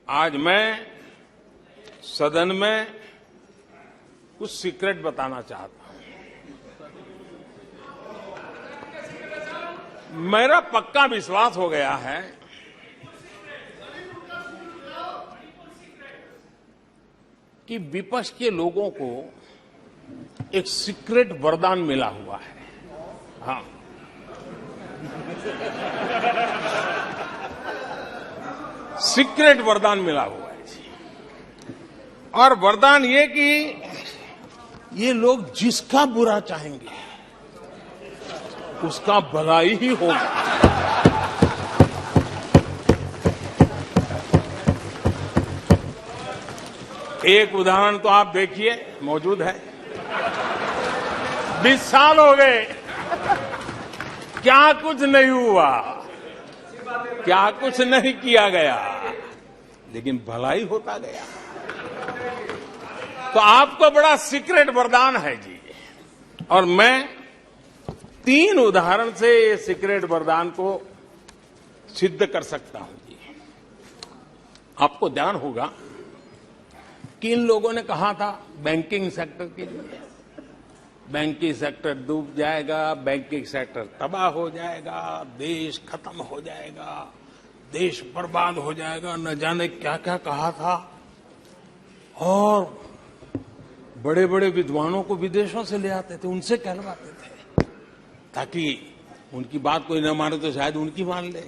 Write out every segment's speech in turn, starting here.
आज मैं सदन में कुछ सीक्रेट बताना चाहता हूं। मेरा पक्का विश्वास हो गया है कि विपक्ष के लोगों को एक सीक्रेट वरदान मिला हुआ है। हाँ, सीक्रेट वरदान मिला हुआ है जी। और वरदान ये कि ये लोग जिसका बुरा चाहेंगे उसका भलाई ही होगा। एक उदाहरण तो आप देखिए, मौजूद है। 20 साल हो गए, क्या कुछ नहीं हुआ, क्या कुछ नहीं किया गया, लेकिन भलाई होता गया। तो आपको बड़ा सीक्रेट वरदान है जी। और मैं 3 उदाहरण से ये सीक्रेट वरदान को सिद्ध कर सकता हूं जी। आपको ध्यान होगा कि इन लोगों ने कहा था बैंकिंग सेक्टर के लिए, बैंकिंग सेक्टर डूब जाएगा, बैंकिंग सेक्टर तबाह हो जाएगा, देश खत्म हो जाएगा, देश बर्बाद हो जाएगा, न जाने क्या क्या कहा था। और बड़े बड़े विद्वानों को विदेशों से ले आते थे, उनसे कहलवाते थे, ताकि उनकी बात कोई न माने तो शायद उनकी मान ले।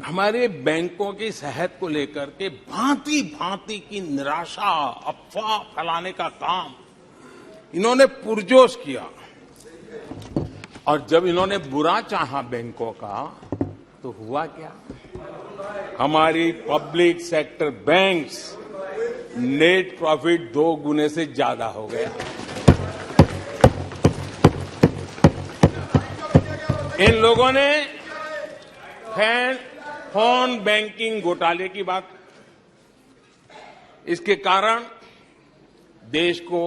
हमारे बैंकों की सेहत को लेकर के भांति भांति की निराशा, अफवाह फैलाने का काम इन्होंने पुरजोश किया। और जब इन्होंने बुरा चाहा बैंकों का, तो हुआ क्या? हमारी public sector banks net profit 2 गुने से ज्यादा हो गया। इन लोगों ने फोन बैंकिंग घोटाले की बात, इसके कारण देश को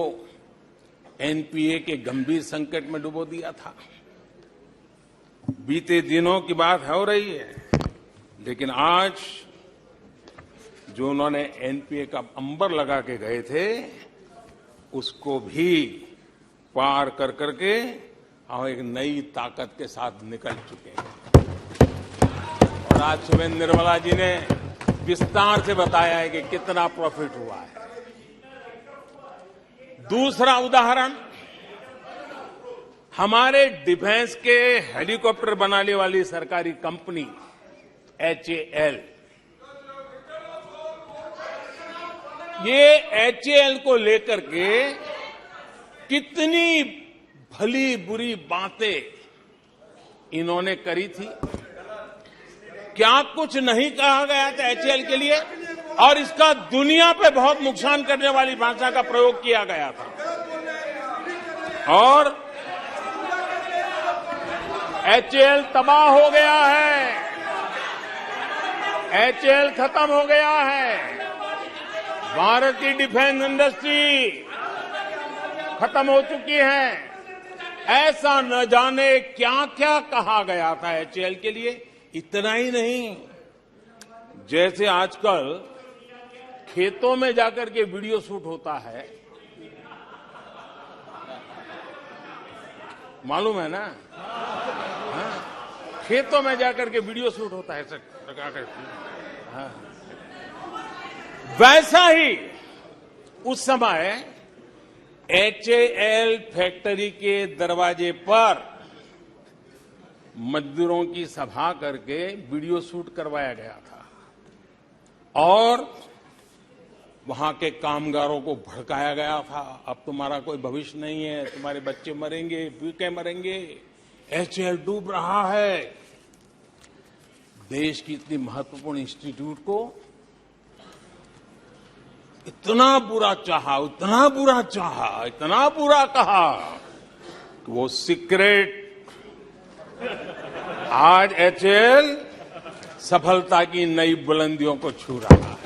एनपीए के गंभीर संकट में डुबो दिया था। बीते दिनों की बात हो रही है, लेकिन आज जो उन्होंने एनपीए का अंबर लगा के गए थे, उसको भी पार कर करके हम एक नई ताकत के साथ निकल चुके हैं। और आज सुबह निर्मला जी ने विस्तार से बताया है कि कितना प्रॉफिट हुआ है। दूसरा उदाहरण, हमारे डिफेंस के हेलीकॉप्टर बनाने वाली सरकारी कंपनी एचएएल, ये एचएएल को लेकर के कितनी भली बुरी बातें इन्होंने करी थी। क्या कुछ नहीं कहा गया था एचएएल के लिए, और इसका दुनिया पे बहुत नुकसान करने वाली भाषा का प्रयोग किया गया था। और एचएएल तबाह हो गया है, एचएएल खत्म हो गया है, भारत की डिफेंस इंडस्ट्री खत्म हो चुकी है। ऐसा न जाने क्या क्या कहा गया था एचएएल के लिए। इतना ही नहीं, जैसे आजकल खेतों में जाकर के वीडियो शूट होता है, मालूम है ना? हाँ? खेतों में जाकर के वीडियो शूट होता है, हाँ। वैसा ही उस समय एचएएल फैक्ट्री के दरवाजे पर मजदूरों की सभा करके वीडियो शूट करवाया गया था और वहां के कामगारों को भड़काया गया था। अब तुम्हारा कोई भविष्य नहीं है, तुम्हारे बच्चे मरेंगे, भूखे मरेंगे, एचएएल डूब रहा है। देश की इतनी महत्वपूर्ण इंस्टीट्यूट को इतना बुरा चाहा, इतना बुरा चाहा, इतना बुरा कहा कि वो सीक्रेट आज एचएएल सफलता की नई बुलंदियों को छू रहा है।